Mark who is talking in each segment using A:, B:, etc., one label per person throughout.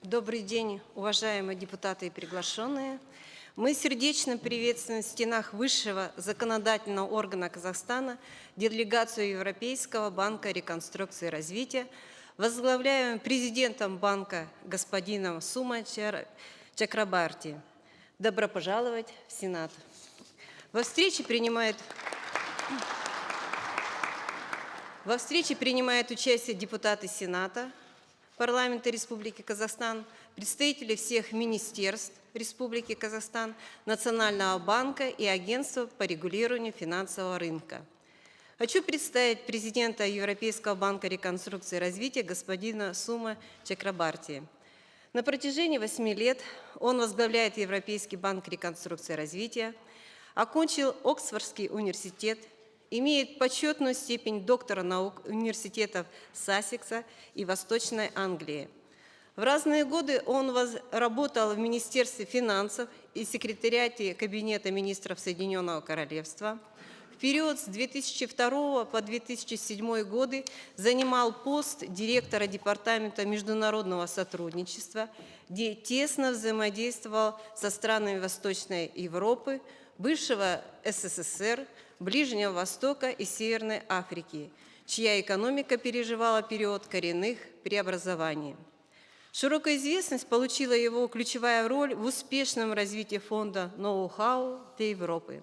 A: Добрый день, уважаемые депутаты и приглашенные. Мы сердечно приветствуем в стенах высшего законодательного органа Казахстана делегацию Европейского Банка Реконструкции и Развития, возглавляемую президентом банка господином Сума Чакрабарти. Добро пожаловать в Сенат. Во встрече принимает участие депутаты Сената, Парламента Республики Казахстан, представители всех министерств Республики Казахстан, Национального банка и Агентства по регулированию финансового рынка. Хочу представить президента Европейского банка реконструкции и развития господина Сума Чакрабарти. На протяжении 8 лет он возглавляет Европейский банк реконструкции и развития, окончил Оксфордский университет, имеет почетную степень доктора наук университетов Сассекса и Восточной Англии. В разные годы он работал в Министерстве финансов и секретариате Кабинета министров Соединенного Королевства. В период с 2002 по 2007 годы занимал пост директора Департамента международного сотрудничества, где тесно взаимодействовал со странами Восточной Европы, бывшего СССР, Ближнего Востока и Северной Африки, чья экономика переживала период коренных преобразований. Широкую известность получила его ключевая роль в успешном развитии фонда ноу-хау для Европы.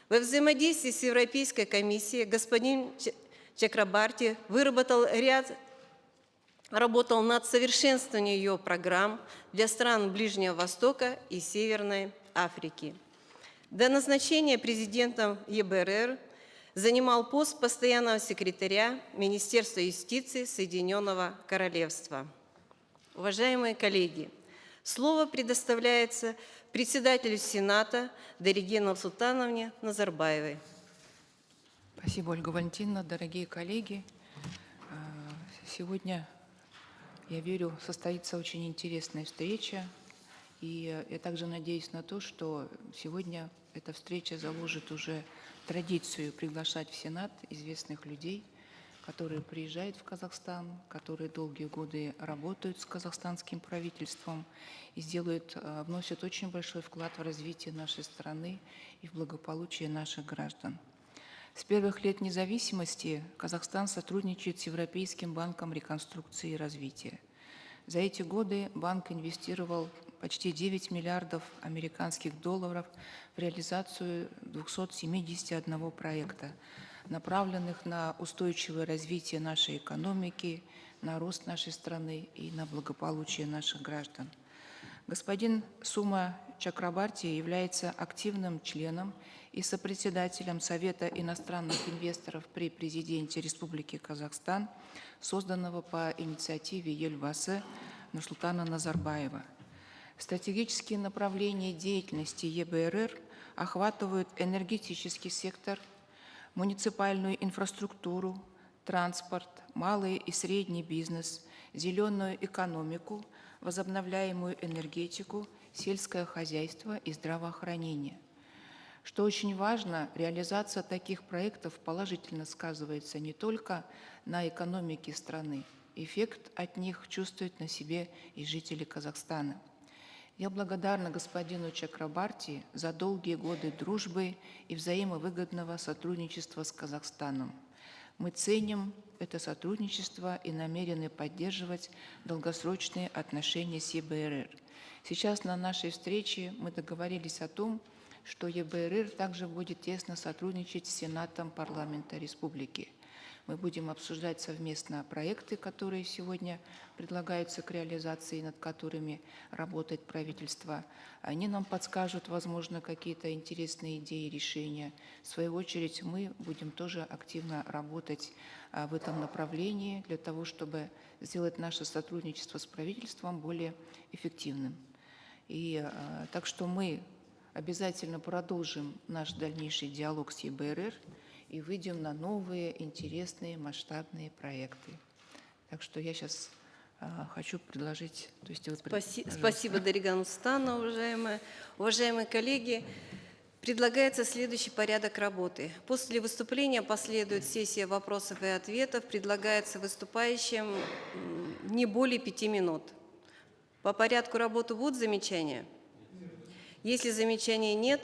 A: Во взаимодействии с Европейской комиссией господин Чакрабарти работал над совершенствованием ее программ для стран Ближнего Востока и Северной Африки. До назначения президентом ЕБРР занимал пост постоянного секретаря Министерства юстиции Соединенного Королевства. Уважаемые коллеги, слово предоставляется председателю Сената Дариге Нурсултановне Назарбаевой.
B: Спасибо, Ольга Валентиновна. Дорогие коллеги, сегодня, я верю, состоится очень интересная встреча. И я также надеюсь на то, что сегодня эта встреча заложит уже традицию приглашать в Сенат известных людей, которые приезжают в Казахстан, которые долгие годы работают с казахстанским правительством и вносят очень большой вклад в развитие нашей страны и в благополучие наших граждан. С первых лет независимости Казахстан сотрудничает с Европейским банком реконструкции и развития. За эти годы банк инвестировал почти 9 миллиардов американских долларов в реализацию 271 проекта, направленных на устойчивое развитие нашей экономики, на рост нашей страны и на благополучие наших граждан. Господин Сума Чакрабарти является активным членом и сопредседателем Совета иностранных инвесторов при Президенте Республики Казахстан, созданного по инициативе Елбасы Нурсултана Назарбаева. Стратегические направления деятельности ЕБРР охватывают энергетический сектор, муниципальную инфраструктуру, транспорт, малый и средний бизнес, зеленую экономику, возобновляемую энергетику, сельское хозяйство и здравоохранение. Что очень важно, реализация таких проектов положительно сказывается не только на экономике страны. Эффект от них чувствуют на себе и жители Казахстана. Я благодарна господину Чакрабарти за долгие годы дружбы и взаимовыгодного сотрудничества с Казахстаном. Мы ценим это сотрудничество и намерены поддерживать долгосрочные отношения с ЕБРР. Сейчас на нашей встрече мы договорились о том, что ЕБРР также будет тесно сотрудничать с Сенатом Парламента Республики. Мы будем обсуждать совместно проекты, которые сегодня предлагаются к реализации, над которыми работает правительство. Они нам подскажут, возможно, какие-то интересные идеи и решения. В свою очередь, мы будем тоже активно работать в этом направлении для того, чтобы сделать наше сотрудничество с правительством более эффективным. Так что мы обязательно продолжим наш дальнейший диалог с ЕБРР и выйдем на новые, интересные, масштабные проекты. Так что я сейчас хочу предложить...
A: Спасибо, Дарига Нурсултановна, уважаемые коллеги. Предлагается следующий порядок работы. После выступления последует сессия вопросов и ответов. Предлагается выступающим не более 5 минут. По порядку работы будут замечания? Если замечаний нет,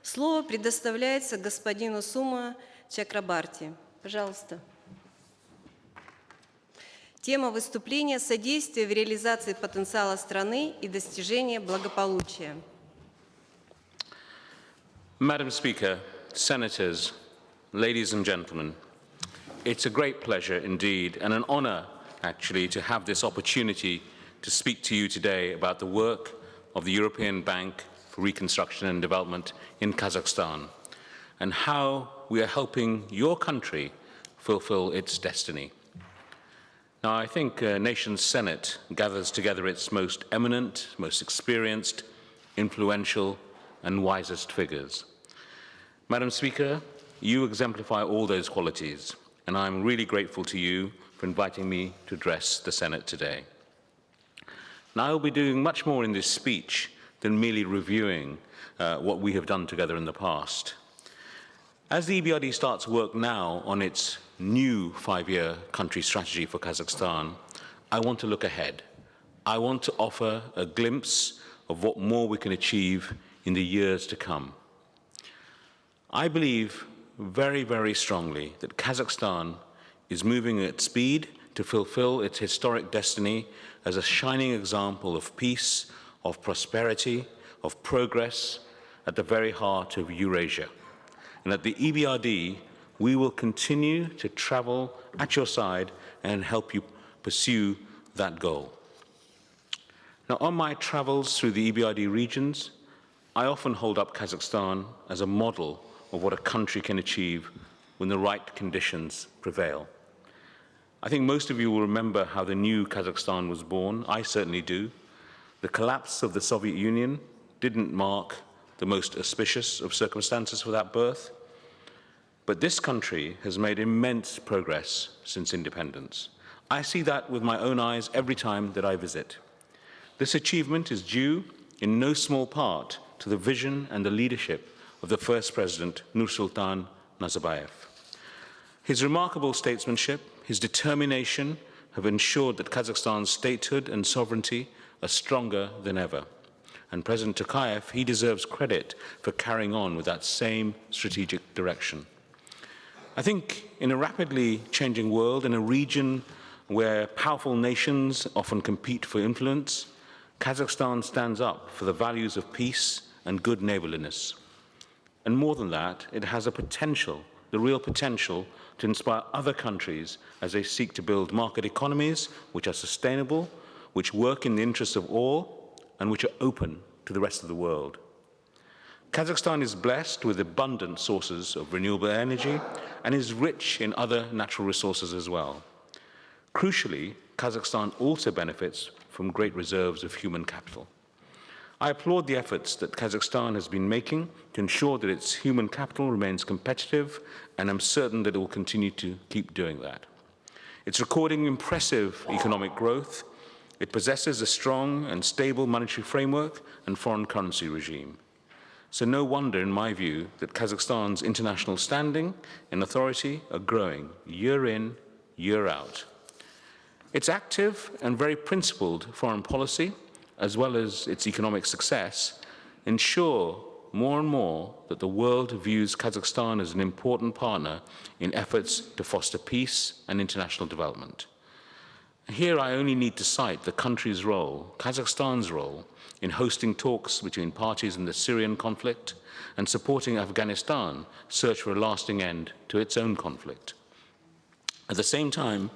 A: слово предоставляется господину Сума Чакрабарти. Пожалуйста. Тема выступления — содействие в реализации потенциала страны и достижения благополучия.
C: Madam Speaker, Senators, ladies and gentlemen, it's a great pleasure indeed and an honor actually to have this opportunity to speak to you today about the work of the European Bank for Reconstruction and Development in Kazakhstan and how we are helping your country fulfill its destiny. Now, I think a nation's Senate gathers together its most eminent, most experienced, influential, and wisest figures. Madam Speaker, you exemplify all those qualities, and I'm really grateful to you for inviting me to address the Senate today. Now, I'll be doing much more in this speech than merely reviewing what we have done together in the past. As the EBRD starts work now on its new 5-year country strategy for Kazakhstan, I want to look ahead. I want to offer a glimpse of what more we can achieve in the years to come. I believe very, very strongly that Kazakhstan is moving at speed to fulfill its historic destiny as a shining example of peace, of prosperity, of progress at the very heart of Eurasia. And at the EBRD, we will continue to travel at your side and help you pursue that goal. Now, on my travels through the EBRD regions, I often hold up Kazakhstan as a model of what a country can achieve when the right conditions prevail. I think most of you will remember how the new Kazakhstan was born. I certainly do. The collapse of the Soviet Union didn't mark the most auspicious of circumstances for that birth. But this country has made immense progress since independence. I see that with my own eyes every time that I visit. This achievement is due in no small part to the vision and the leadership of the first president, Nursultan Nazarbayev. His remarkable statesmanship, his determination have ensured that Kazakhstan's statehood and sovereignty are stronger than ever. And President Tokayev, he deserves credit for carrying on with that same strategic direction. I think in a rapidly changing world, in a region where powerful nations often compete for influence, Kazakhstan stands up for the values of peace and good neighborliness. And more than that, it has a potential, the real potential, to inspire other countries as they seek to build market economies which are sustainable, which work in the interests of all, and which are open to the rest of the world. Kazakhstan is blessed with abundant sources of renewable energy and is rich in other natural resources as well. Crucially, Kazakhstan also benefits from great reserves of human capital. I applaud the efforts that Kazakhstan has been making to ensure that its human capital remains competitive, and I'm certain that it will continue to keep doing that. It's recording impressive economic growth. It possesses a strong and stable monetary framework and foreign currency regime. So no wonder, in my view, that Kazakhstan's international standing and authority are growing year in, year out. Its active and very principled foreign policy, as well as its economic success, ensure more and more that the world views Kazakhstan as an important partner in efforts to foster peace and international development. Here I only need to cite the country's role, Kazakhstan's role, in hosting talks between parties in the Syrian conflict and supporting Afghanistan search for a lasting end to its own conflict. At the same time,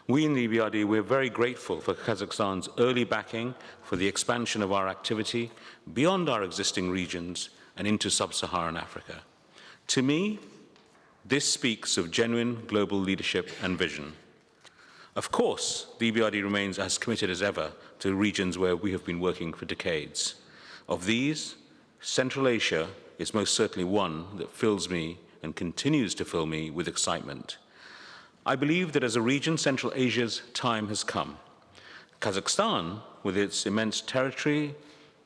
C: we in the EBRD, we're very grateful for Kazakhstan's early backing for the expansion of our activity beyond our existing regions and into sub-Saharan Africa. To me, this speaks of genuine global leadership and vision. Of course, the EBRD remains as committed as ever to regions where we have been working for decades. Of these, Central Asia is most certainly one that fills me and continues to fill me with excitement. I believe that as a region, Central Asia's time has come. Kazakhstan, with its immense territory,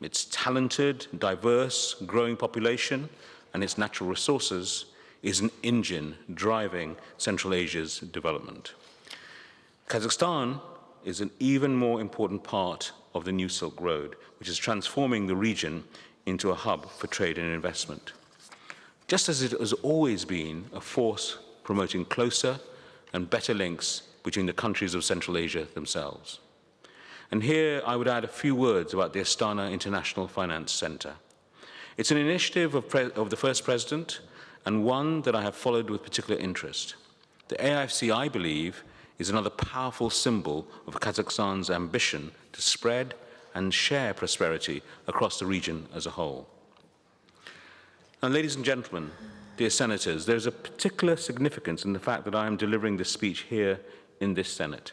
C: its talented, diverse, growing population, and its natural resources, is an engine driving Central Asia's development. Kazakhstan is an even more important part of the New Silk Road, which is transforming the region into a hub for trade and investment. Just as it has always been a force promoting closer and better links between the countries of Central Asia themselves. And here I would add a few words about the Astana International Finance Center. It's an initiative of the first president and one that I have followed with particular interest. The AIFC, I believe, is another powerful symbol of Kazakhstan's ambition to spread and share prosperity across the region as a whole. And ladies and gentlemen, dear senators, there's a particular significance in the fact that I am delivering this speech here in this Senate.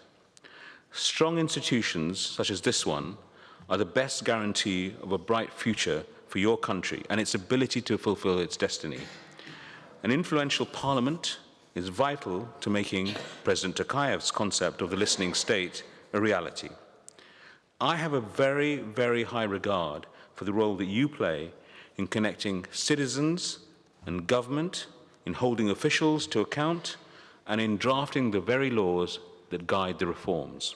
C: Strong institutions such as this one are the best guarantee of a bright future for your country and its ability to fulfill its destiny. An influential parliament is vital to making President Tokayev's concept of the listening state a reality. I have a very, very high regard for the role that you play in connecting citizens and government, in holding officials to account, and in drafting the very laws that guide the reforms.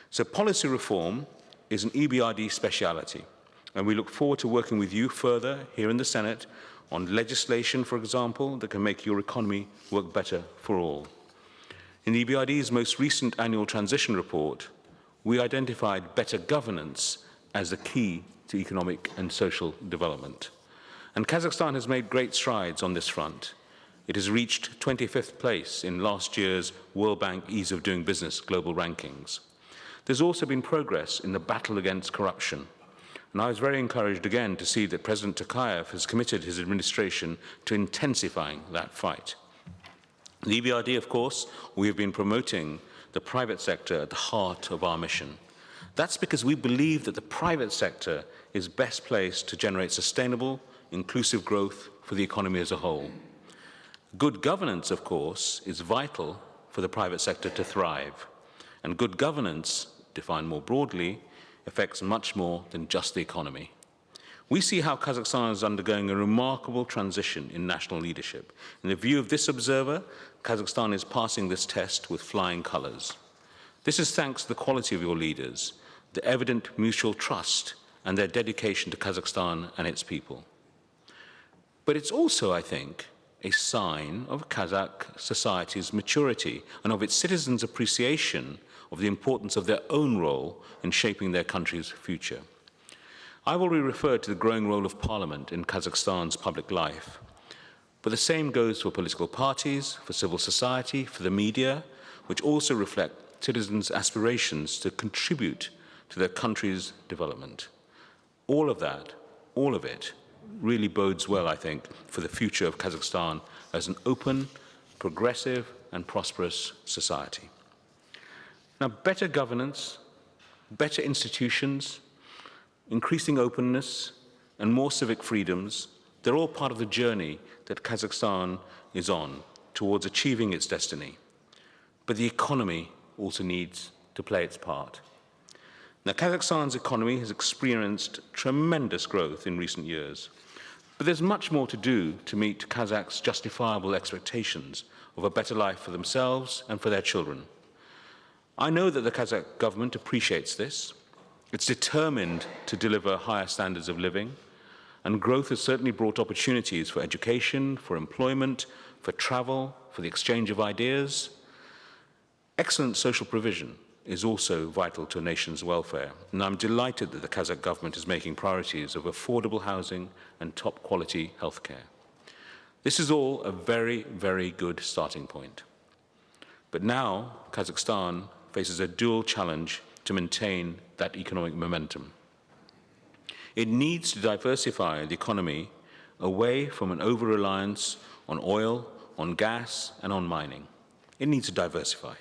C: So policy reform is an EBRD speciality, and we look forward to working with you further here in the Senate on legislation, for example, that can make your economy work better for all. In the EBRD's most recent annual transition report, we identified better governance as the key to economic and social development. And Kazakhstan has made great strides on this front. It has reached 25th place in last year's World Bank Ease of Doing Business global rankings. There's also been progress in the battle against corruption. And I was very encouraged again to see that President Tokayev has committed his administration to intensifying that fight. The EBRD, of course, we have been promoting the private sector at the heart of our mission. That's because we believe that the private sector is best placed to generate sustainable, inclusive growth for the economy as a whole. Good governance, of course, is vital for the private sector to thrive. And good governance, defined more broadly, affects much more than just the economy. We see how Kazakhstan is undergoing a remarkable transition in national leadership. In the view of this observer, Kazakhstan is passing this test with flying colors. This is thanks to the quality of your leaders, the evident mutual trust, and their dedication to Kazakhstan and its people. But it's also, I think, a sign of Kazakh society's maturity and of its citizens' appreciation of the importance of their own role in shaping their country's future. I've already referred to the growing role of Parliament in Kazakhstan's public life, but the same goes for political parties, for civil society, for the media, which also reflect citizens' aspirations to contribute to their country's development. All of that, all of it, really bodes well, I think, for the future of Kazakhstan as an open, progressive, and prosperous society. Now, better governance, better institutions, increasing openness, and more civic freedoms, they're all part of the journey that Kazakhstan is on towards achieving its destiny. But the economy also needs to play its part. Now, Kazakhstan's economy has experienced tremendous growth in recent years, but there's much more to do to meet Kazakhs' justifiable expectations of a better life for themselves and for their children. I know that the Kazakh government appreciates this. It's determined to deliver higher standards of living, and growth has certainly brought opportunities for education, for employment, for travel, for the exchange of ideas. Excellent social provision is also vital to a nation's welfare, and I'm delighted that the Kazakh government is making priorities of affordable housing and top-quality healthcare. This is all a very, very good starting point. But now, Kazakhstan faces a dual challenge to maintain that economic momentum. It needs to diversify the economy away from an over-reliance on oil, on gas, and on mining. It needs to diversify.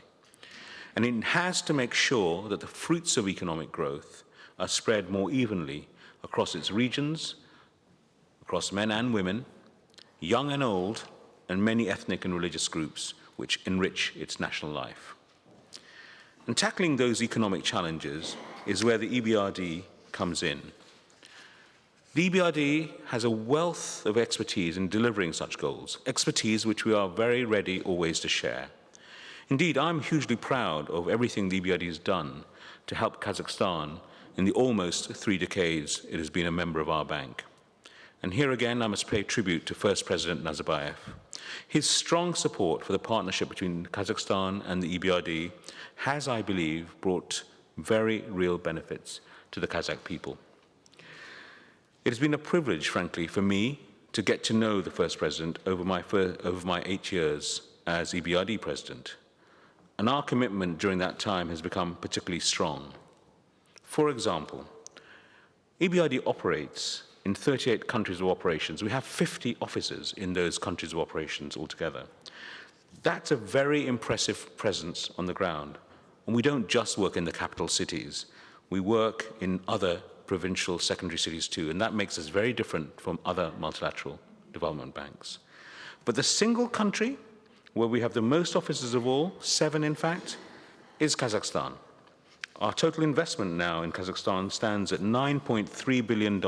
C: And it has to make sure that the fruits of economic growth are spread more evenly across its regions, across men and women, young and old, and many ethnic and religious groups which enrich its national life. And tackling those economic challenges is where the EBRD comes in. The EBRD has a wealth of expertise in delivering such goals, expertise which we are very ready always to share. Indeed, I'm hugely proud of everything the EBRD has done to help Kazakhstan in the almost 3 decades it has been a member of our bank. And here again, I must pay tribute to First President Nazarbayev. His strong support for the partnership between Kazakhstan and the EBRD has, I believe, brought very real benefits to the Kazakh people. It has been a privilege, frankly, for me to get to know the First President over my 8 years as EBRD President. And our commitment during that time has become particularly strong. For example, EBRD operates in 38 countries of operations. We have 50 offices in those countries of operations altogether. That's a very impressive presence on the ground. And we don't just work in the capital cities. We work in other provincial secondary cities too, and that makes us very different from other multilateral development banks. But the single country where we have the most offices of all, 7 in fact, is Kazakhstan. Our total investment now in Kazakhstan stands at $9.3 billion.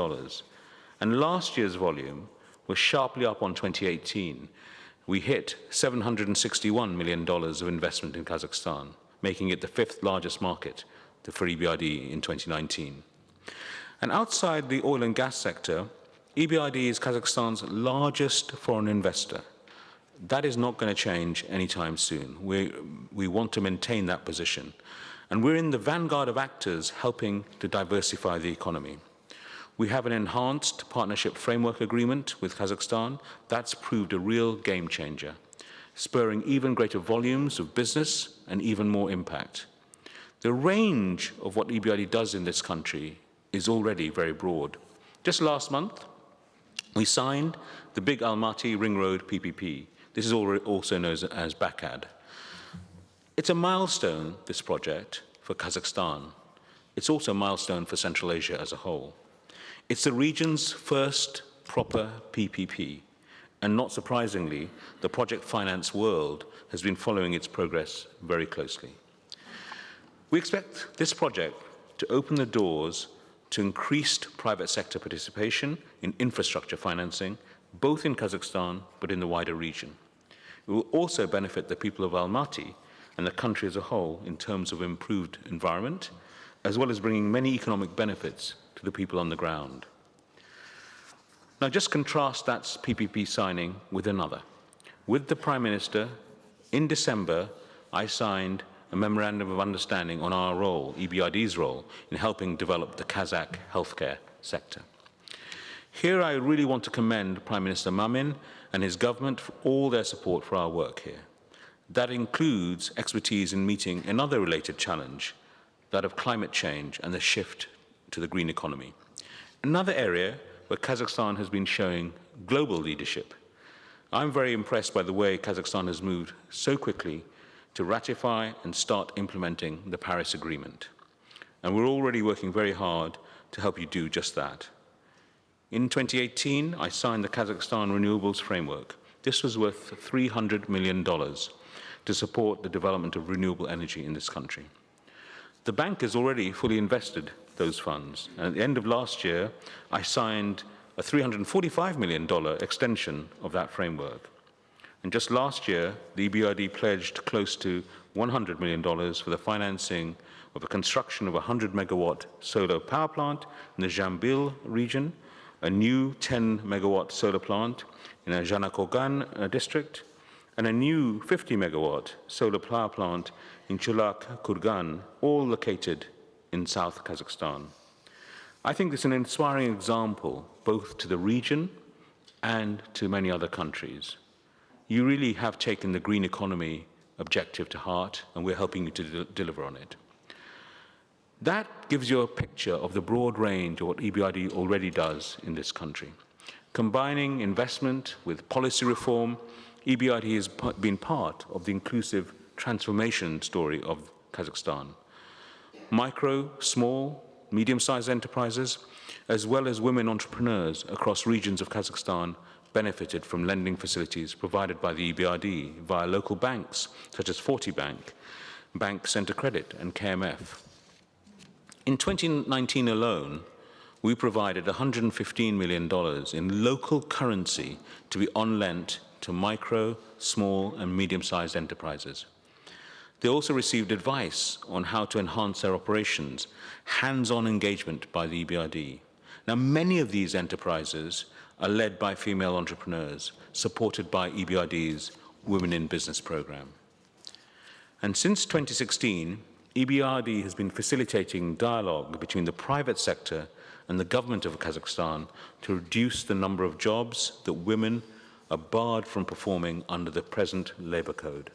C: And last year's volume was sharply up on 2018. We hit $761 million of investment in Kazakhstan, making it the 5th largest market for EBRD in 2019. And outside the oil and gas sector, EBRD is Kazakhstan's largest foreign investor. That is not going to change anytime soon. We want to maintain that position. And we're in the vanguard of actors helping to diversify the economy. We have an enhanced partnership framework agreement with Kazakhstan. That's proved a real game changer, spurring even greater volumes of business and even more impact. The range of what EBRD does in this country is already very broad. Just last month, we signed the big Almaty Ring Road PPP. This is also known as BACAD. It's a milestone, this project, for Kazakhstan. It's also a milestone for Central Asia as a whole. It's the region's first proper PPP, and not surprisingly, the project finance world has been following its progress very closely. We expect this project to open the doors to increased private sector participation in infrastructure financing, both in Kazakhstan but in the wider region. It will also benefit the people of Almaty and the country as a whole in terms of improved environment, as well as bringing many economic benefits to the people on the ground. Now just contrast that PPP signing with another. With the Prime Minister, in December, I signed a memorandum of understanding on our role, EBRD's role, in helping develop the Kazakh healthcare sector. Here I really want to commend Prime Minister Mamin and his government for all their support for our work here. That includes expertise in meeting another related challenge, that of climate change and the shift to the green economy. Another area where Kazakhstan has been showing global leadership. I'm very impressed by the way Kazakhstan has moved so quickly to ratify and start implementing the Paris Agreement. And we're already working very hard to help you do just that. In 2018, I signed the Kazakhstan Renewables Framework. This was worth $300 million to support the development of renewable energy in this country. The bank has already fully invested those funds. And at the end of last year, I signed a $345 million extension of that framework. And just last year, the EBRD pledged close to $100 million for the financing of the construction of a 100-megawatt solar power plant in the Jambil region, a new 10-megawatt solar plant in a Janakogan district, and a new 50-megawatt solar power plant in Chulak Kurgan, all located in South Kazakhstan. I think this is an inspiring example both to the region and to many other countries. You really have taken the green economy objective to heart, and we're helping you to deliver on it. That gives you a picture of the broad range of what EBRD already does in this country. Combining investment with policy reform, EBRD has been part of the inclusive transformation story of Kazakhstan. Micro, small, medium-sized enterprises, as well as women entrepreneurs across regions of Kazakhstan benefited from lending facilities provided by the EBRD via local banks such as Forty Bank, Bank Center Credit, and KMF. In 2019 alone, we provided $115 million in local currency to be on-lent to micro, small, and medium-sized enterprises. They also received advice on how to enhance their operations, hands-on engagement by the EBRD. Now, many of these enterprises are led by female entrepreneurs, supported by EBRD's Women in Business program. And since 2016, EBRD has been facilitating dialogue between the private sector and the government of Kazakhstan to reduce the number of jobs that women are barred from performing under the present labor code.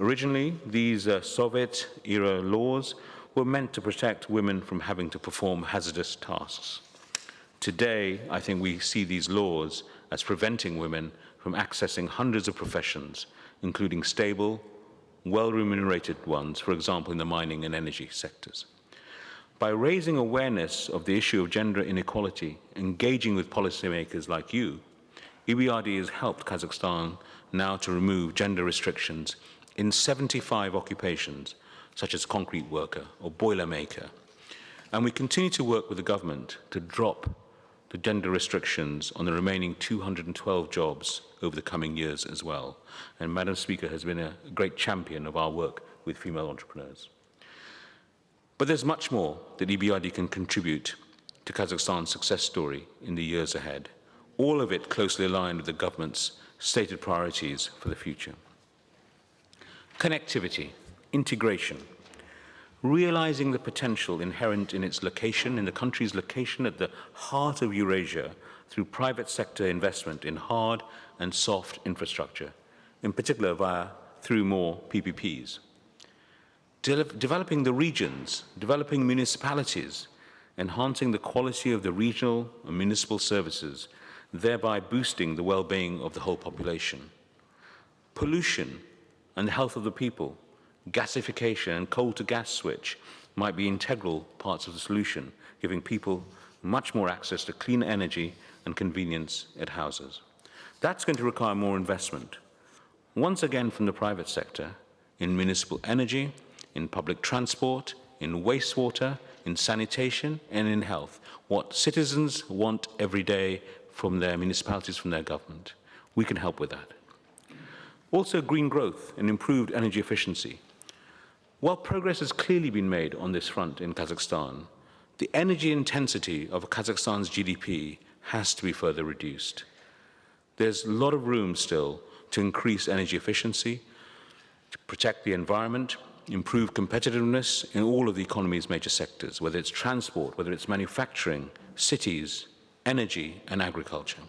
C: Originally, these Soviet-era laws were meant to protect women from having to perform hazardous tasks. Today, I think we see these laws as preventing women from accessing hundreds of professions, including stable, well-remunerated ones, for example, in the mining and energy sectors. By raising awareness of the issue of gender inequality, engaging with policymakers like you, EBRD has helped Kazakhstan now to remove gender restrictions in 75 occupations, such as concrete worker or boiler maker. And we continue to work with the government to drop the gender restrictions on the remaining 212 jobs over the coming years as well. And Madam Speaker has been a great champion of our work with female entrepreneurs. But there's much more that EBRD can contribute to Kazakhstan's success story in the years ahead, all of it closely aligned with the government's stated priorities for the future. Connectivity, integration, realizing the potential inherent in its location, in the country's location at the heart of Eurasia, through private sector investment in hard and soft infrastructure, in particular through more PPPs. Developing the regions, developing municipalities, enhancing the quality of the regional and municipal services, thereby boosting the well-being of the whole population. Pollution and the health of the people, gasification and coal-to-gas switch might be integral parts of the solution, giving people much more access to clean energy and convenience at houses. That's going to require more investment, once again from the private sector, in municipal energy, in public transport, in wastewater, in sanitation, and in health, what citizens want every day from their municipalities, from their government. We can help with that. Also, green growth and improved energy efficiency. While progress has clearly been made on this front in Kazakhstan, the energy intensity of Kazakhstan's GDP has to be further reduced. There's a lot of room still to increase energy efficiency, to protect the environment, improve competitiveness in all of the economy's major sectors, whether it's transport, whether it's manufacturing, cities, energy, and agriculture.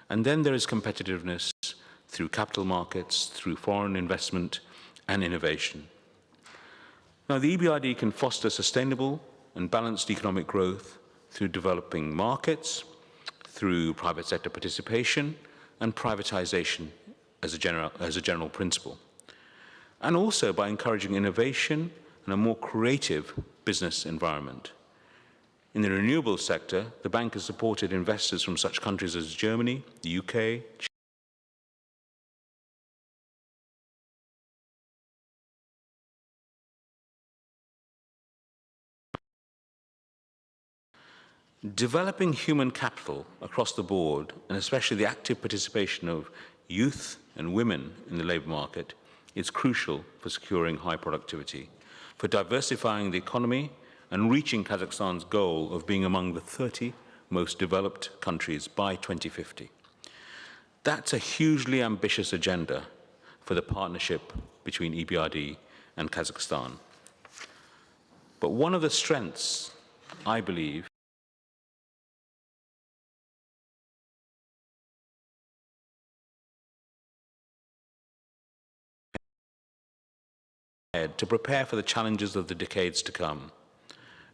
C: And then there is competitiveness through capital markets, through foreign investment and innovation. Now, the EBRD can foster sustainable and balanced economic growth through developing markets, through private sector participation and privatization as a general principle, and also by encouraging innovation and a more creative business environment. In the renewable sector, the bank has supported investors from such countries as Germany, the UK, developing human capital across the board, and especially the active participation of youth and women in the labour market, is crucial for securing high productivity, for diversifying the economy, and reaching Kazakhstan's goal of being among the 30 most developed countries by 2050. That's a hugely ambitious agenda for the partnership between EBRD and Kazakhstan. But one of the strengths, I believe, to prepare for the challenges of the decades to come.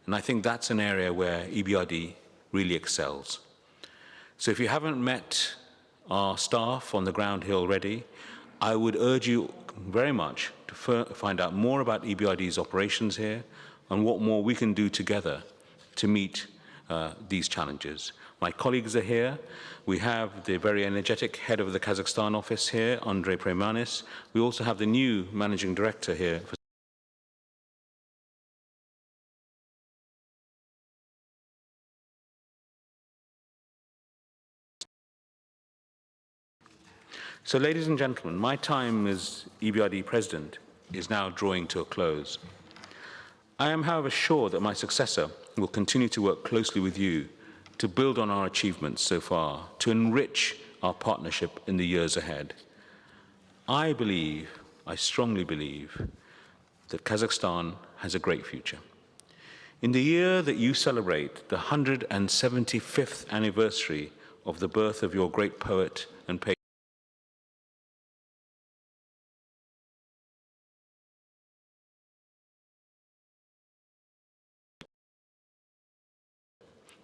C: And I think that's an area where EBRD really excels. So if you haven't met our staff on the ground here already, I would urge you very much to find out more about EBRD's operations here, on what more we can do together to meet these challenges. My colleagues are here. We have the very energetic head of the Kazakhstan office here, Andrei Premanis. We also have the new managing director here. So, ladies and gentlemen, my time as EBRD President is now drawing to a close. I am, however, sure that my successor will continue to work closely with you to build on our achievements so far, to enrich our partnership in the years ahead. I strongly believe, that Kazakhstan has a great future. In the year that you celebrate the 175th anniversary of the birth of your great poet and patriot,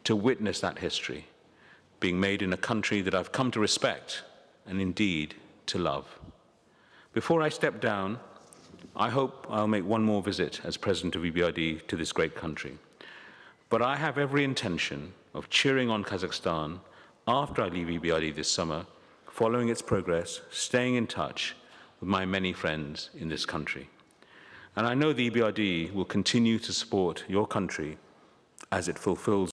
C: to witness that history being made in a country that I've come to respect and indeed to love. Before I step down, I hope I'll make one more visit as President of EBRD to this great country. But I have every intention of cheering on Kazakhstan after I leave EBRD this summer, following its progress, staying in touch with my many friends in this country. And I know the EBRD will continue to support your country as it fulfills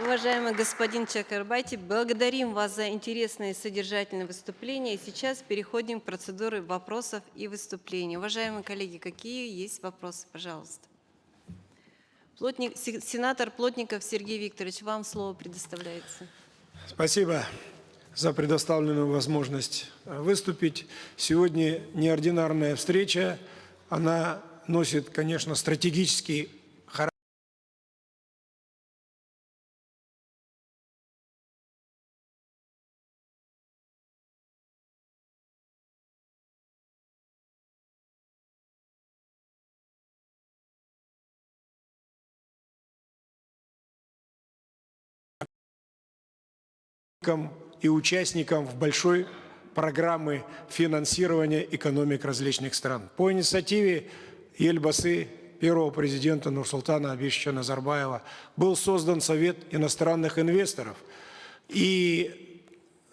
A: Уважаемый господин Чакрабарти, благодарим вас за интересное и содержательное выступление. И сейчас переходим к процедуре вопросов и выступлений. Уважаемые коллеги, какие есть вопросы, пожалуйста? Сенатор Плотников Сергей Викторович, вам слово предоставляется.
D: Спасибо за предоставленную возможность выступить. Сегодня неординарная встреча. Она носит, конечно, стратегический характер. И участникам в большой программы финансирования экономик различных стран. По инициативе Елбасы, первого президента Нурсултана Абишевича Назарбаева, был создан Совет иностранных инвесторов. И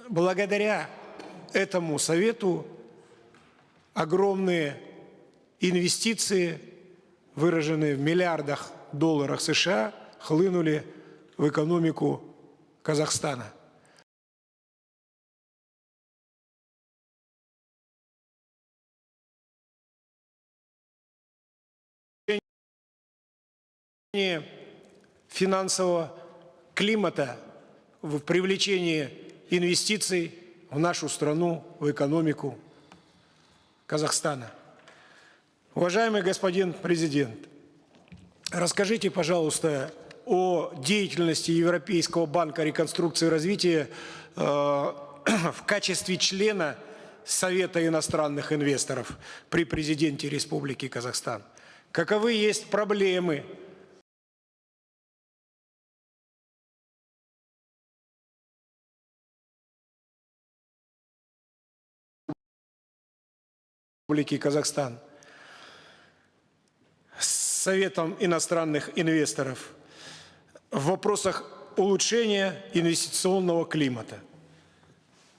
D: благодаря этому Совету огромные инвестиции, выраженные в миллиардах долларов США, хлынули в экономику Казахстана. Финансового климата в привлечении инвестиций в нашу страну, в экономику Казахстана. Уважаемый господин президент, расскажите, пожалуйста, о деятельности Европейского Банка Реконструкции и Развития в качестве члена Совета иностранных инвесторов при президенте Республики Казахстан. Каковы есть проблемы Республики Казахстан с Советом иностранных инвесторов в вопросах улучшения инвестиционного климата?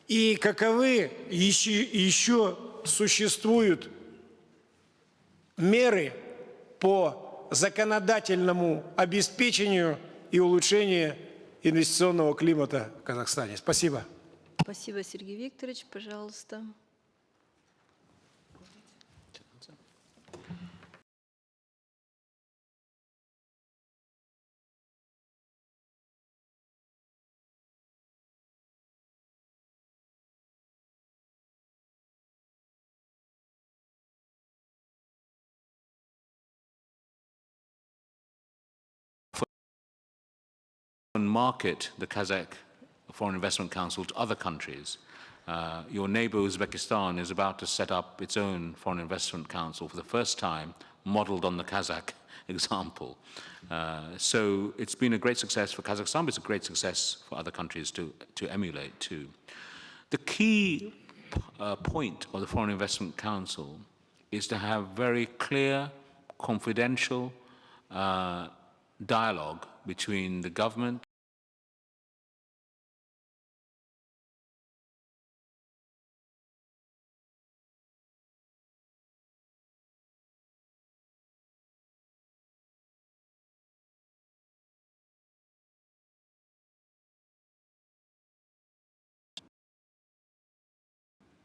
D: И каковы еще существуют меры по законодательному обеспечению и улучшению инвестиционного климата в Казахстане? Спасибо.
A: Спасибо, Сергей Викторович. Пожалуйста.
C: Market the Kazakh Foreign Investment Council to other countries. Your neighbor Uzbekistan is about to set up its own Foreign Investment Council for the first time, modeled on the Kazakh example. So it's been a great success for Kazakhstan, but it's a great success for other countries to emulate too. The key point of the Foreign Investment Council is to have very clear, confidential dialogue between the government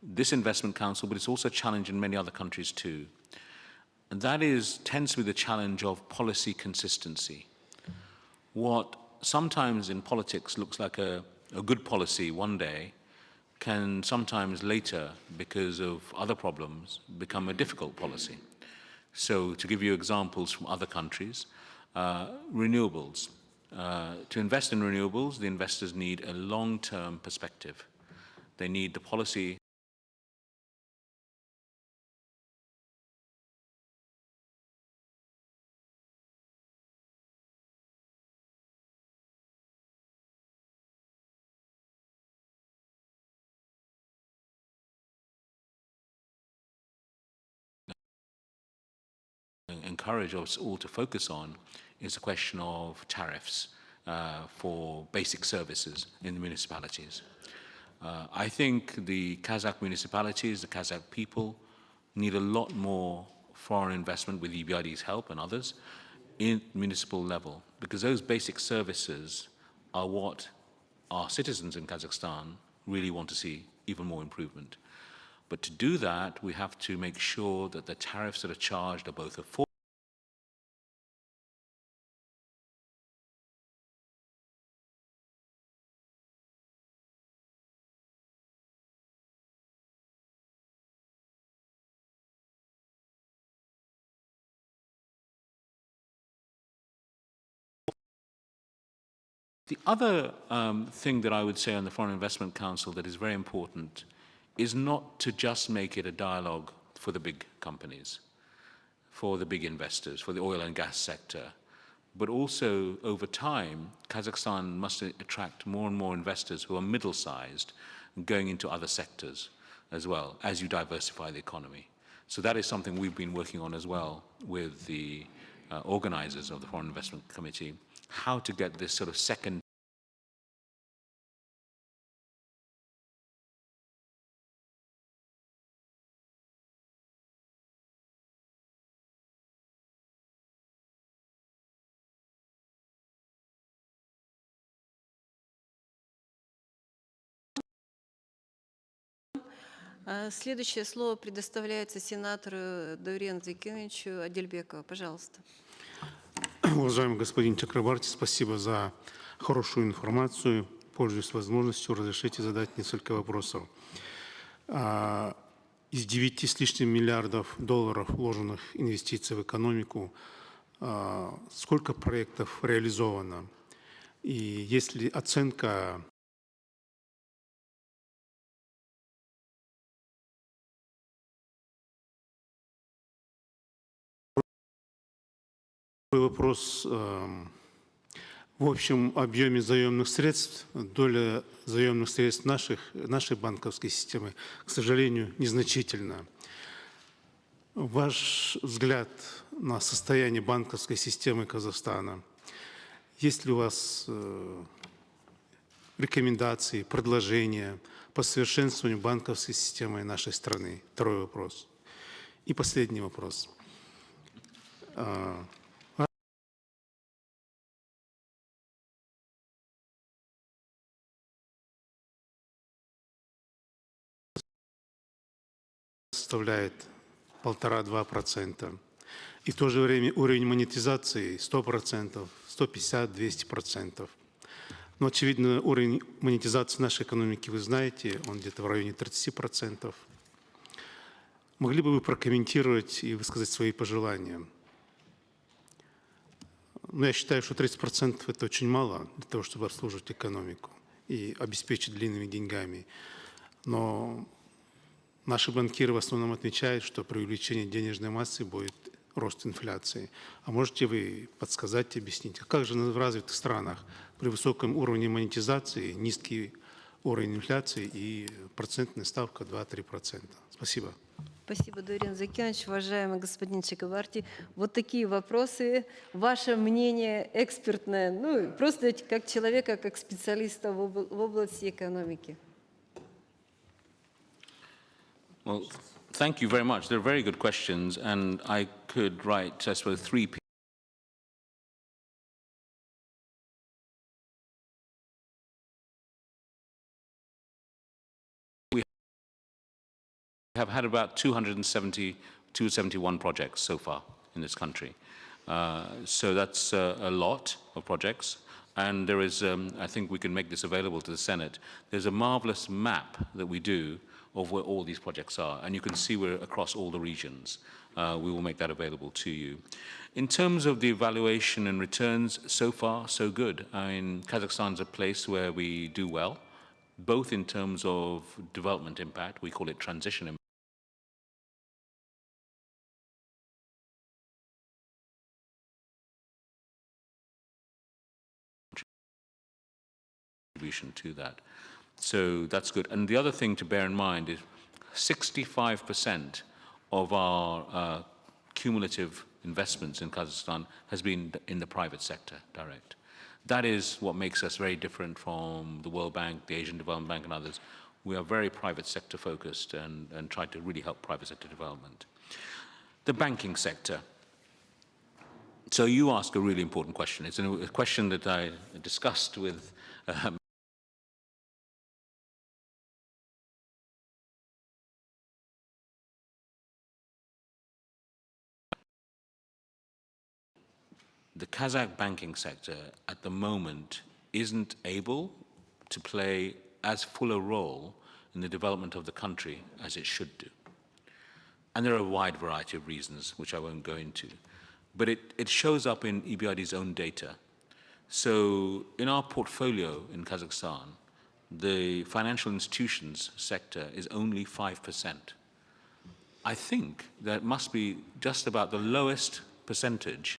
C: this investment council, but it's also a challenge in many other countries too. And that tends to be the challenge of policy consistency. What sometimes in politics looks like a good policy one day can sometimes later, because of other problems, become a difficult policy. So to give you examples from other countries, renewables. To invest in renewables, the investors need a long-term perspective. They need the policy encourage us all to focus on is the question of tariffs for basic services in the municipalities. I think the Kazakh municipalities, the Kazakh people, need a lot more foreign investment with EBRD's help and others in municipal level, because those basic services are what our citizens in Kazakhstan really want to see even more improvement. But to do that, we have to make sure that the tariffs that are charged are both affordable . The other thing that I would say on the Foreign Investment Council that is very important is not to just make it a dialogue for the big companies, for the big investors, for the oil and gas sector, but also over time, Kazakhstan must attract more and more investors who are middle-sized going into other sectors as well as you diversify the economy. So that is something we've been working on as well with the organizers of the Foreign Investment Committee, how to get this sort of second
A: Следующее слово предоставляется сенатору Даурену Зекеновичу Адельбекову. Пожалуйста.
E: Уважаемый господин Чакрабарти, спасибо за хорошую информацию. Пользуясь возможностью, разрешите задать несколько вопросов. Из 9 с лишним миллиардов долларов вложенных инвестиций в экономику, сколько проектов реализовано? И есть ли оценка вопрос в общем объеме заемных средств, доля заемных средств нашей банковской системы, к сожалению, незначительна. Ваш взгляд на состояние банковской системы Казахстана, есть ли у вас рекомендации, предложения по совершенствованию банковской системы нашей страны? Второй вопрос. И последний вопрос. Составляет 1,5–2%. И в то же время уровень монетизации 100%, 150, 200%. Но, очевидно, уровень монетизации нашей экономики, вы знаете, он где-то в районе 30%. Могли бы вы прокомментировать и высказать свои пожелания? Ну, я считаю, что 30% это очень мало для того, чтобы обслуживать экономику и обеспечить длинными деньгами. Но наши банкиры в основном отмечают, что при увеличении денежной массы будет рост инфляции. А можете вы подсказать, объяснить, как же в развитых странах при высоком уровне монетизации, низкий уровень инфляции и процентная ставка 2-3%? Спасибо.
A: Спасибо, Дурин Закинович. Уважаемый господин Чакрабарти, вот такие вопросы. Ваше мнение экспертное, ну, просто как человека, как специалиста в области экономики.
C: Well, thank you very much. They're very good questions, and I could write, I suppose, three pieces. We have had about 271 projects so far in this country. So that's a lot of projects. And there is, I think we can make this available to the Senate. There's a marvelous map that we do of where all these projects are. And you can see we're across all the regions. We will make that available to you. In terms of the evaluation and returns, so far, so good. I mean, Kazakhstan's a place where we do well, both in terms of development impact, we call it transition impact, to that. So that's good. And the other thing to bear in mind is 65% of our cumulative investments in Kazakhstan has been in the private sector, direct. That is what makes us very different from the World Bank, the Asian Development Bank, and others. We are very private sector focused and try to really help private sector development. The banking sector. So you ask a really important question. It's a question that I discussed with the Kazakh banking sector at the moment isn't able to play as full a role in the development of the country as it should do. And there are a wide variety of reasons, which I won't go into. But it shows up in EBRD's own data. So in our portfolio in Kazakhstan, the financial institutions sector is only 5%. I think that must be just about the lowest percentage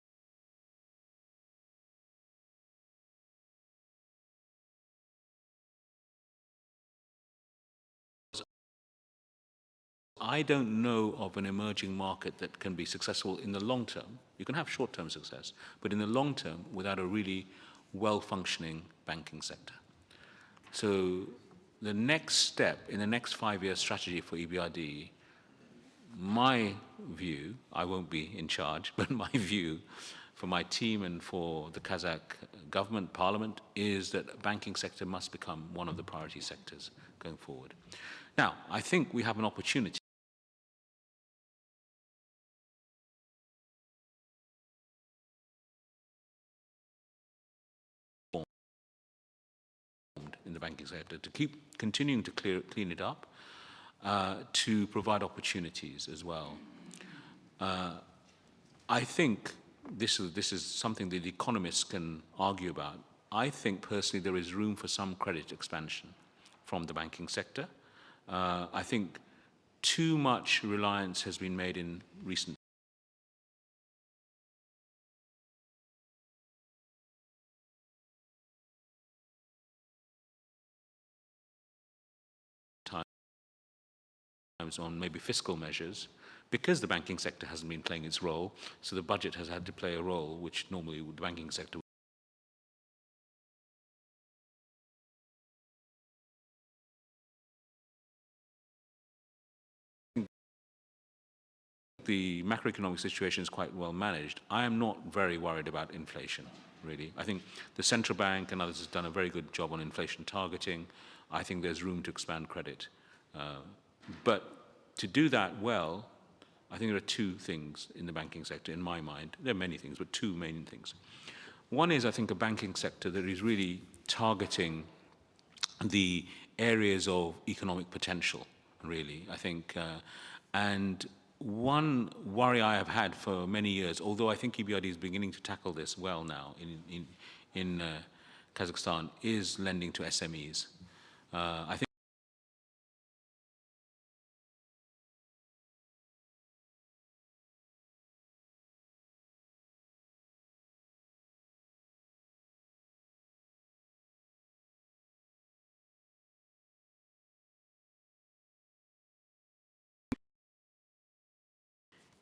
C: I don't know of an emerging market that can be successful in the long term. You can have short-term success, but in the long term, without a really well-functioning banking sector. So the next step in the next 5-year strategy for EBRD, my view, I won't be in charge, but my view for my team and for the Kazakh government, parliament, is that the banking sector must become one of the priority sectors going forward. Now, I think we have an opportunity in the banking sector to keep continuing to clean it up, to provide opportunities as well. I think this is something that economists can argue about. I think personally there is room for some credit expansion from the banking sector. I think too much reliance has been made in recent times on maybe fiscal measures, because the banking sector hasn't been playing its role, so the budget has had to play a role which normally the banking sector the macroeconomic situation is quite well managed. I am not very worried about inflation, really. I think the central bank and others have done a very good job on inflation targeting. I think there's room to expand credit. But to do that well, I think there are two things in the banking sector, in my mind. There are many things, but two main things. One is, I think, a banking sector that is really targeting the areas of economic potential, really, I think. And one worry I have had for many years, although I think EBRD is beginning to tackle this well now in Kazakhstan, is lending to SMEs. I think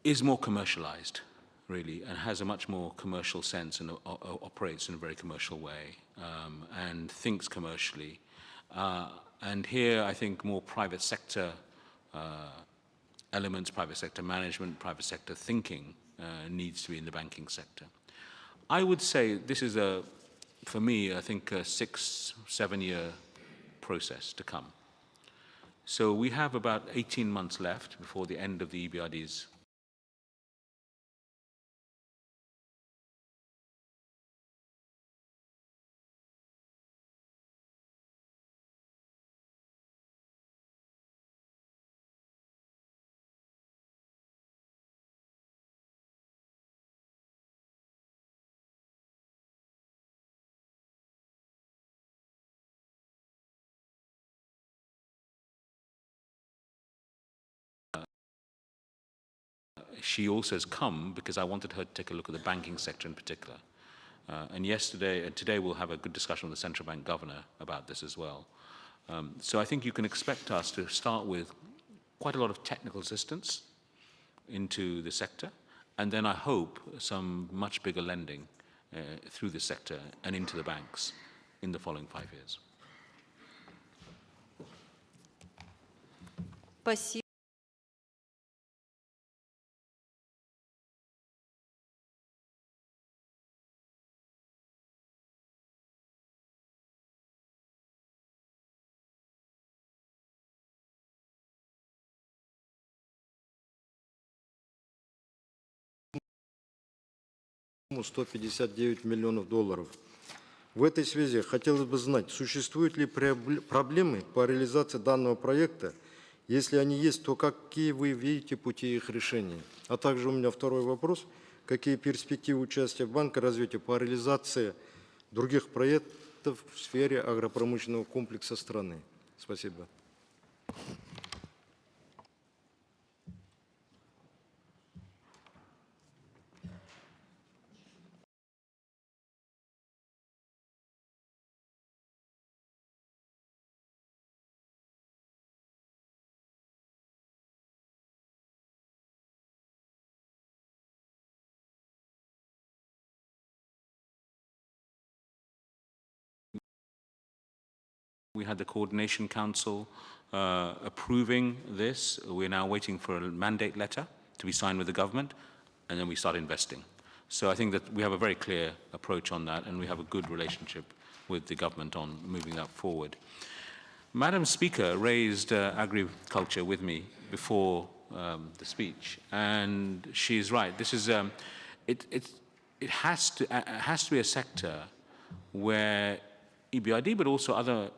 C: is more commercialized, really, and has a much more commercial sense and operates in a very commercial way and thinks commercially. And here, I think more private sector elements, private sector management, private sector thinking needs to be in the banking sector. I would say this is for me, I think a 6-7 year process to come. So we have about 18 months left before the end of the EBRD's she also has come because I wanted her to take a look at the banking sector in particular. And today we'll have a good discussion with the central bank governor about this as well. So I think you can expect us to start with quite a lot of technical assistance into the sector, and then I hope some much bigger lending through the sector and into the banks in the following 5 years.
A: Спасибо.
F: $159 миллионов. В этой связи хотелось бы знать, существуют ли проблемы по реализации данного проекта? Если они есть, то какие вы видите пути их решения? А также у меня второй вопрос. Какие перспективы участия Банка развития по реализации других проектов в сфере агропромышленного комплекса страны? Спасибо.
C: We had the Coordination Council approving this. We're now waiting for a mandate letter to be signed with the government, and then we start investing. So I think that we have a very clear approach on that, and we have a good relationship with the government on moving that forward. Madam Speaker raised agriculture with me before the speech, and she's right. This is it has to be a sector where EBRD, but also other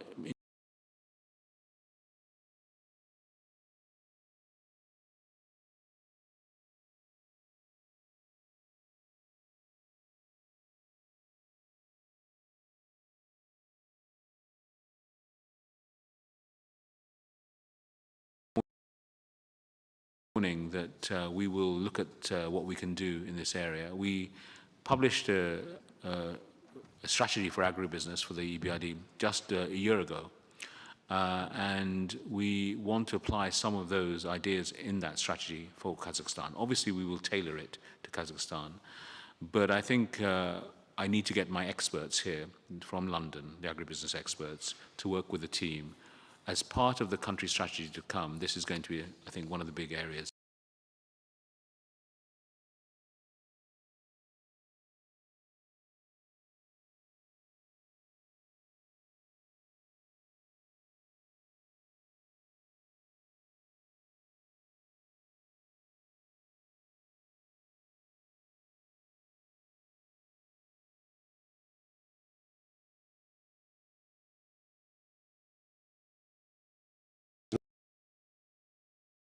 C: that we will look at what we can do in this area. We published a strategy for agribusiness for the EBRD just a year ago. And we want to apply some of those ideas in that strategy for Kazakhstan. Obviously, we will tailor it to Kazakhstan. But I think I need to get my experts here from London, the agribusiness experts, to work with the team. As part of the country strategy to come, this is going to be, I think, one of the big areas.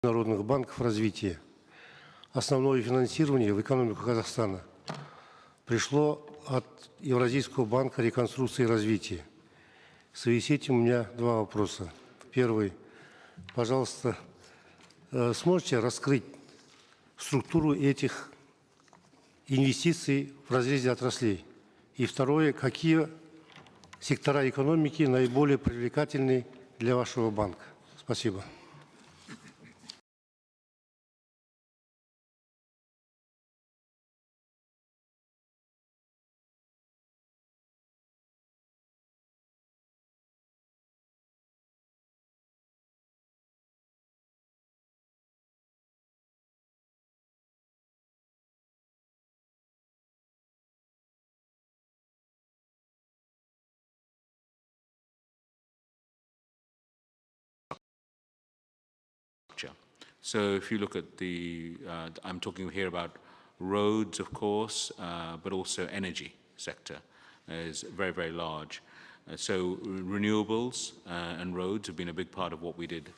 G: Народных банков развития. Основное финансирование в экономику Казахстана пришло от Евразийского банка реконструкции и развития. В связи с этим у меня два вопроса. Первый. Пожалуйста, сможете раскрыть структуру этих инвестиций в разрезе отраслей? И второе. Какие сектора экономики наиболее привлекательны для вашего банка? Спасибо.
C: So if you look at the, I'm talking here about roads, of course, but also energy sector is very, very large. So renewables and roads have been a big part of what we did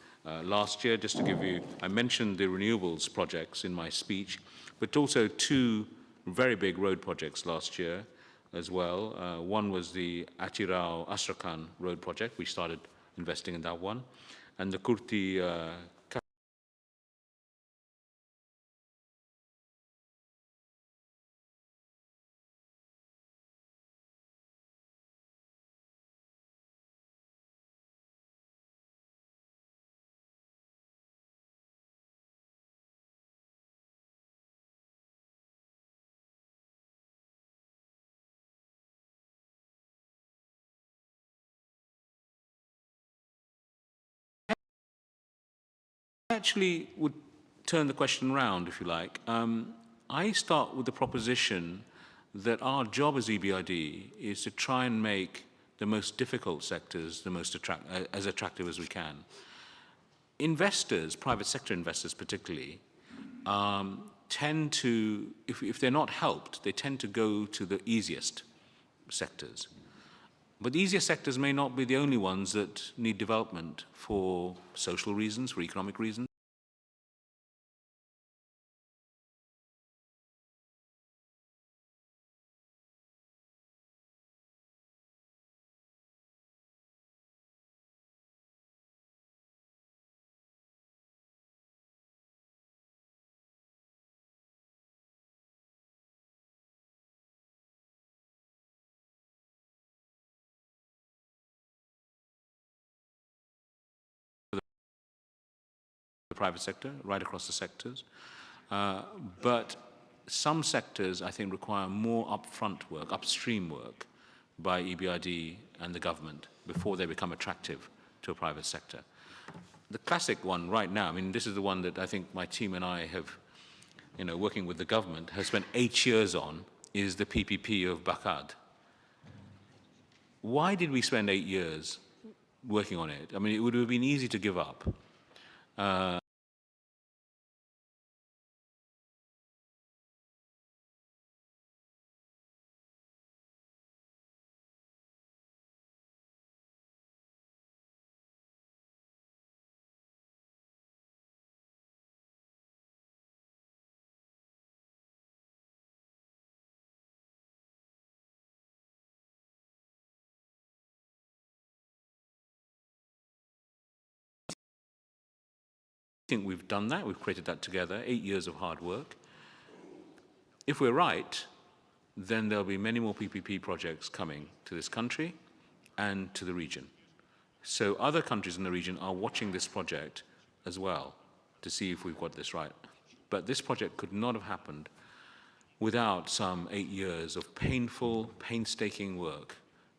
C: last year. Just to give you, I mentioned the renewables projects in my speech, but also two very big road projects last year as well. One was the Atirau-Astrakhan road project. We started investing in that one. And the Kurti actually would turn the question around, if you like. I start with the proposition that our job as EBRD is to try and make the most difficult sectors the most as attractive as we can. Investors, private sector investors particularly, tend to, if they're not helped, they tend to go to the easiest sectors. But the easier sectors may not be the only ones that need development for social reasons, for economic reasons. The private sector, right across the sectors. But some sectors, I think, require more upfront work, upstream work by EBRD and the government before they become attractive to a private sector. The classic one right now, I mean, this is the one that I think my team and I have, working with the government, has spent 8 years on, is the PPP of Bakad. Why did we spend 8 years working on it? I mean, it would have been easy to give up. I think we've done that. We've created that together, 8 years of hard work. If we're right, then there'll be many more PPP projects coming to this country and to the region. So other countries in the region are watching this project as well to see if we've got this right. But this project could not have happened without some 8 years of painful, painstaking work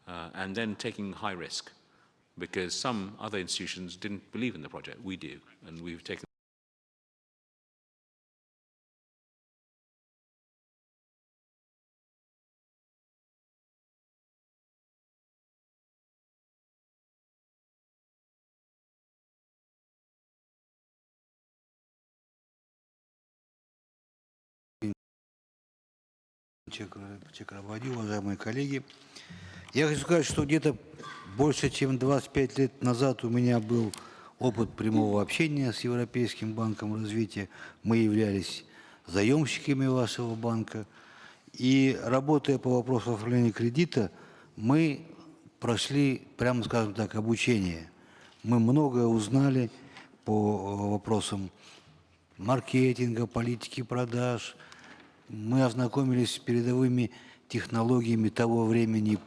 C: and then taking high risk, because some other institutions didn't believe in the project. We do, and we've taken
H: Чакрабарти, уважаемые коллеги. Я хочу сказать, что где-то больше, чем 25 лет назад у меня был опыт прямого общения с Европейским банком развития. Мы являлись заемщиками вашего банка. И работая по вопросу оформления кредита, мы прошли, прямо скажем так, обучение. Мы многое узнали по вопросам маркетинга, политики продаж. Мы ознакомились с передовыми технологиями того времени.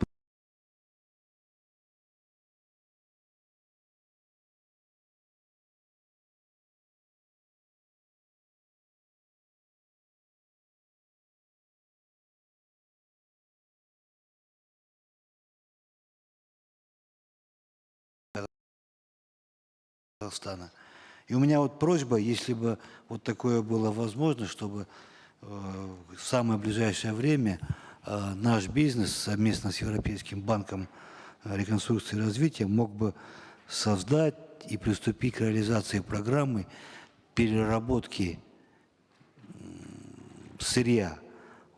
H: Казахстана. И у меня вот просьба, если бы вот такое было возможно, чтобы в самое ближайшее время наш бизнес совместно с Европейским банком реконструкции и развития мог бы создать и приступить к реализации программы переработки сырья.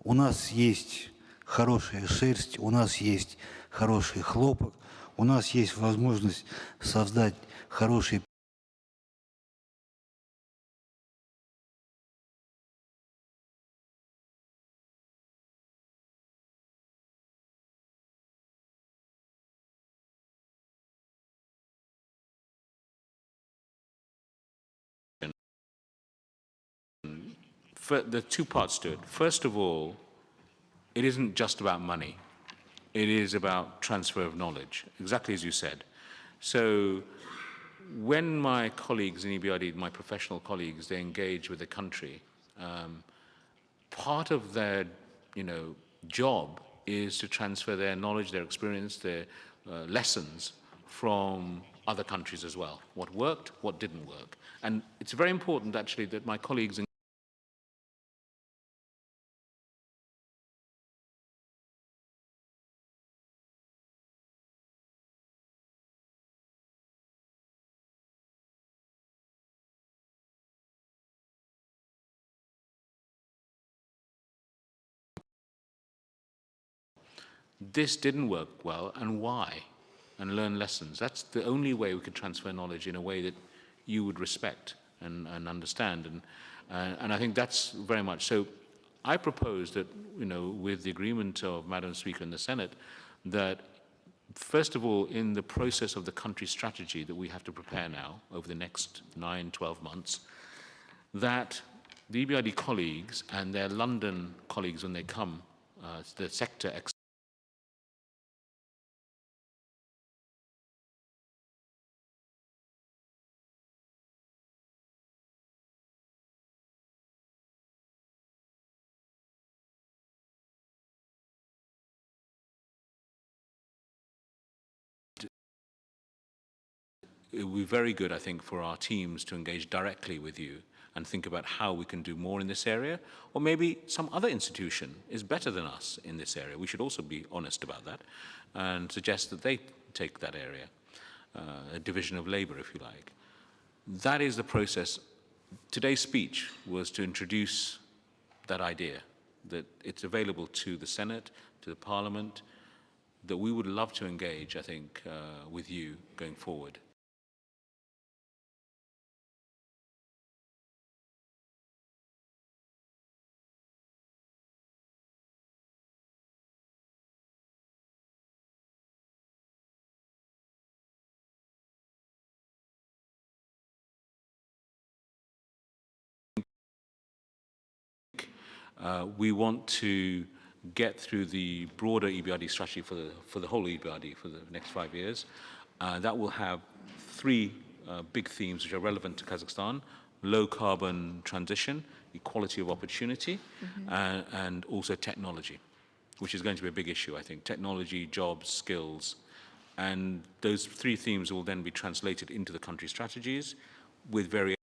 H: У нас есть хорошая шерсть, у нас есть хороший хлопок, у нас есть возможность создать хороший
C: the two parts to it. First of all, it isn't just about money. It is about transfer of knowledge, exactly as you said. So when my colleagues in EBRD, my professional colleagues, they engage with the country, part of their job is to transfer their knowledge, their experience, their lessons from other countries as well. What worked, what didn't work. And it's very important, actually, that my colleagues this didn't work well, and why, and learn lessons. That's the only way we could transfer knowledge in a way that you would respect and understand. And I think that's very much so. I propose that, with the agreement of Madam Speaker in the Senate, that first of all, in the process of the country strategy that we have to prepare now over the next 9-12 months, that the EBRD colleagues and their London colleagues, when they come, the sector it would be very good, I think, for our teams to engage directly with you and think about how we can do more in this area, or maybe some other institution is better than us in this area. We should also be honest about that and suggest that they take that area, a division of labor, if you like. That is the process. Today's speech was to introduce that idea, that it's available to the Senate, to the Parliament, that we would love to engage, I think, with you going forward. We want to get through the broader EBRD strategy for the whole EBRD for the next 5 years. That will have 3 big themes which are relevant to Kazakhstan: low carbon transition, equality of opportunity, and also technology, which is going to be a big issue, I think. Technology, jobs, skills. And those 3 themes will then be translated into the country strategies with various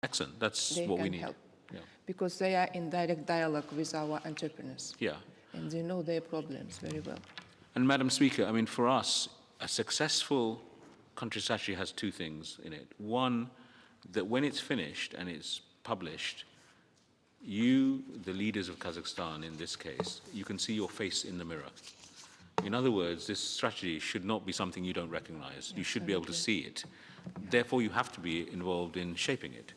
C: excellent. That's
B: They
C: what we
B: can
C: need.
B: help.
C: Yeah.
B: Because they are in direct dialogue with our entrepreneurs.
C: Yeah.
B: And they know their problems very well.
C: And Madam Speaker, I mean, for us, a successful country strategy has 2 things in it. One, that when it's finished and it's published, you, the leaders of Kazakhstan in this case, you can see your face in the mirror. In other words, this strategy should not be something you don't recognize. You should be able to see it. Therefore, you have to be involved in shaping it.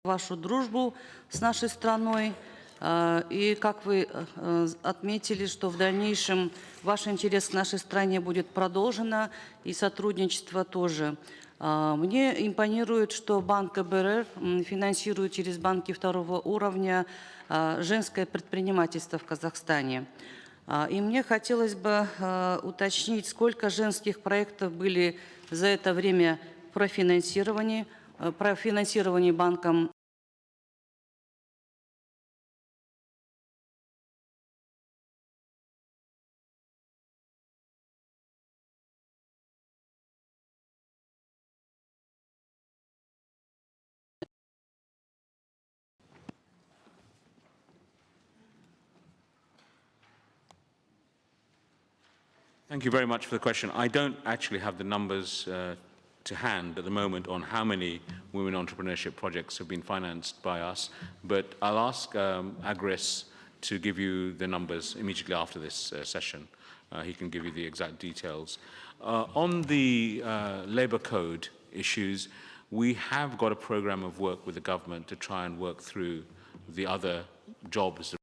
I: Вашу дружбу с нашей страной. И как вы отметили, что в дальнейшем ваш интерес к нашей стране будет продолжено, и сотрудничество тоже. Мне импонирует, что Банк ЭБРР финансирует через банки второго уровня женское предпринимательство в Казахстане. И мне хотелось бы уточнить, сколько женских проектов были за это время профинансированы банком.
C: Thank you very much for the question. I don't actually have the numbers to hand at the moment on how many women entrepreneurship projects have been financed by us, but I'll ask Agris to give you the numbers immediately after this session. He can give you the exact details. On the labor code issues, we have got a program of work with the government to try and work through the other jobs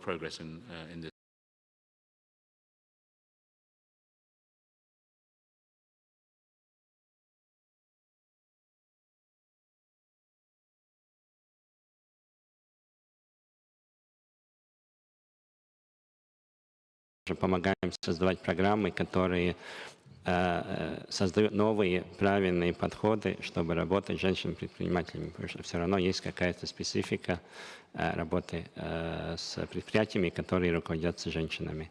C: progress in this.
J: Помогаем создавать программы, которые создают новые правильные подходы, чтобы работать с женщинами-предпринимателями, потому что все равно есть какая-то специфика работы с предприятиями, которые руководятся женщинами.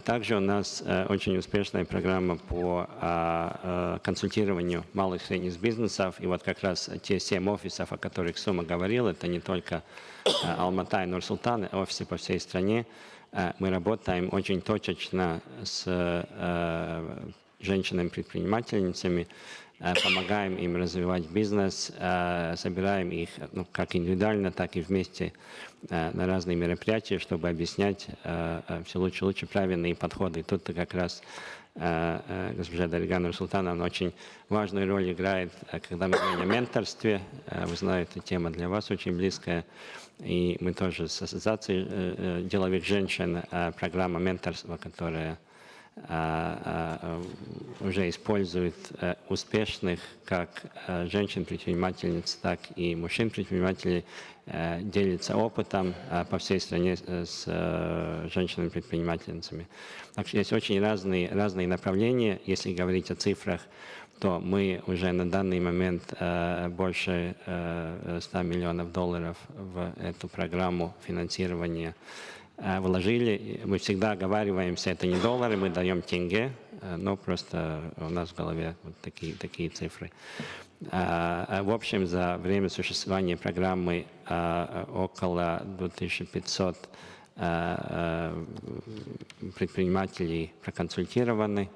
J: Также у нас очень успешная программа по консультированию малых и средних бизнесов. И вот как раз те 7 офисов, о которых Сума говорил, это не только Алмата и Нур-Султан, офисы по всей стране. Мы работаем очень точечно с женщинами-предпринимательницами, помогаем им развивать бизнес, собираем их как индивидуально, так и вместе на разные мероприятия, чтобы объяснять все лучше правильные подходы. Тут как раз госпожа Дарига Нур-Султановна очень важную роль играет, когда мы говорим о менторстве. Вы знаете, эта тема для вас очень близкая. И мы тоже с Ассоциацией деловых женщин программа менторства, которая уже использует успешных как женщин-предпринимательниц, так и мужчин-предпринимателей, делится опытом по всей стране с женщинами-предпринимательницами. Так что есть очень разные направления. Если говорить о цифрах, то мы уже на данный момент больше $100 миллионов в эту программу финансирования вложили. Мы всегда оговариваемся, это не доллары, мы даем тенге, но просто у нас в голове вот такие цифры. В общем, за время существования программы около 2500 предпринимателей проконсультированы,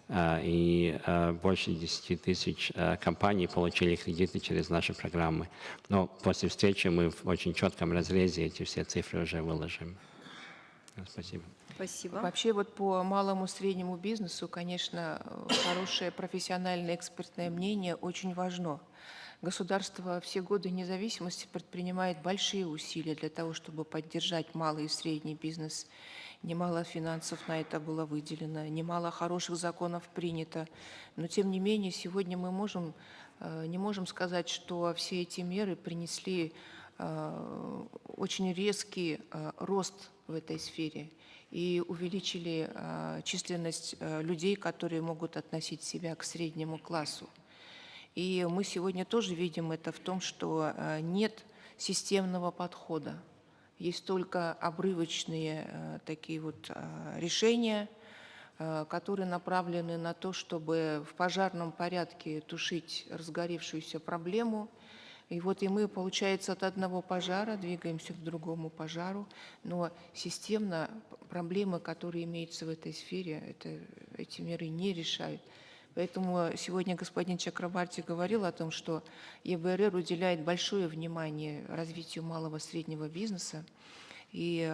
J: и больше 10 тысяч компаний получили кредиты через наши программы. Но после встречи мы в очень четком разрезе эти все цифры уже выложим. Спасибо.
A: Спасибо.
B: Вообще вот по малому и среднему бизнесу, конечно, хорошее профессиональное экспертное мнение очень важно. Государство все годы независимости предпринимает большие усилия для того, чтобы поддержать малый и средний бизнес. Немало финансов на это было выделено, немало хороших законов принято. Но тем не менее, сегодня мы не можем сказать, что все эти меры принесли очень резкий рост в этой сфере и увеличили численность людей, которые могут относить себя к среднему классу. И мы сегодня тоже видим это в том, что нет системного подхода. Есть только обрывочные такие вот решения, которые направлены на то, чтобы в пожарном порядке тушить разгоревшуюся проблему, И вот и мы, получается, от одного пожара двигаемся к другому пожару, но системно проблемы, которые имеются в этой сфере, эти меры не решают. Поэтому сегодня господин Чакрабарти говорил о том, что ЕБРР уделяет большое внимание развитию малого и среднего бизнеса. И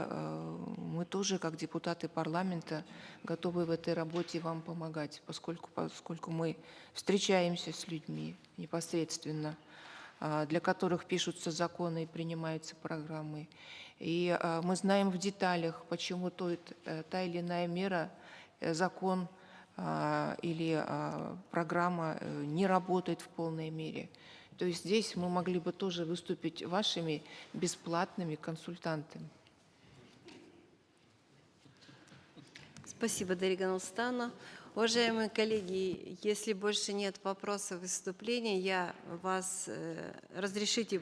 B: мы тоже, как депутаты парламента, готовы в этой работе вам помогать, поскольку мы встречаемся с людьми непосредственно, для которых пишутся законы и принимаются программы. И мы знаем в деталях, почему та или иная мера, закон или программа не работает в полной мере. То есть здесь мы могли бы тоже выступить вашими бесплатными консультантами.
A: Спасибо, Дарига Нурсултановна. Уважаемые коллеги, если больше нет вопросов выступления, я разрешите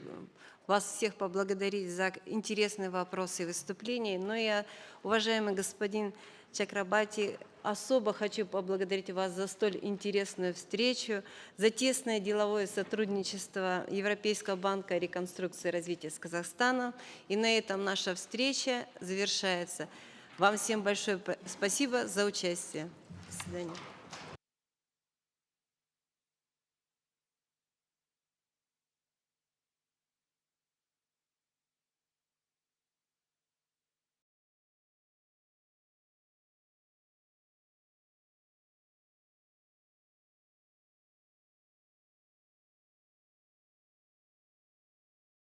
A: вас всех поблагодарить за интересные вопросы и выступления. Но я, уважаемый господин Чакрабарти, особо хочу поблагодарить вас за столь интересную встречу, за тесное деловое сотрудничество Европейского Банка Реконструкции и Развития с Казахстаном. И на этом наша встреча завершается. Вам всем большое спасибо за участие. До свидания.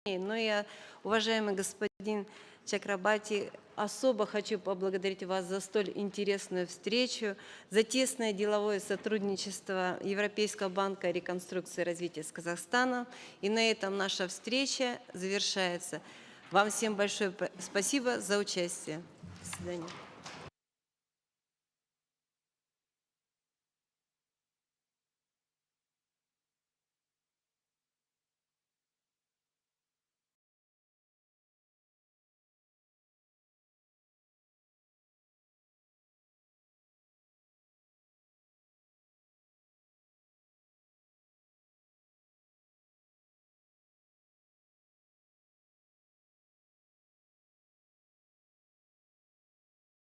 A: Но я, уважаемый господин Чакрабарти, особо хочу поблагодарить вас за столь интересную встречу, за тесное деловое сотрудничество Европейского банка реконструкции и развития с Казахстаном. И на этом наша встреча завершается. Вам всем большое спасибо за участие. До свидания.